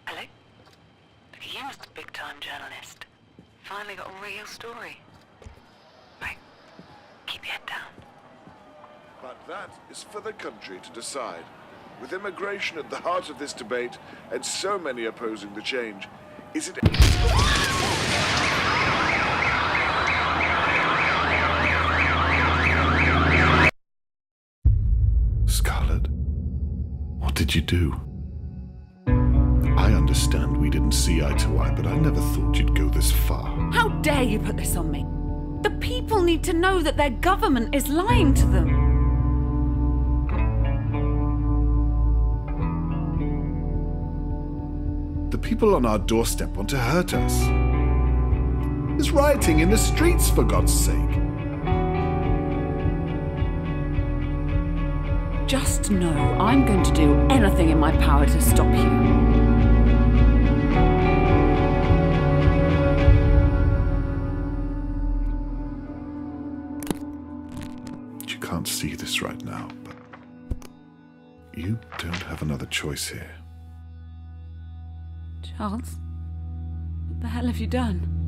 Hello? Look, you must be a big-time journalist. Finally got a real story. Right. Keep your head down. But that is for the country to decide. With immigration at the heart of this debate, and so many opposing the change, is it... Scarlett, what did you do? I understand we didn't see eye to eye, but I never thought you'd go this far. How dare you put this on me? The people need to know that their government is lying to them. The people on our doorstep want to hurt us. There's rioting in the streets, for God's sake. Just know I'm going to do anything in my power to stop you. You can't see this right now, but you don't have another choice here. Charles, what the hell have you done?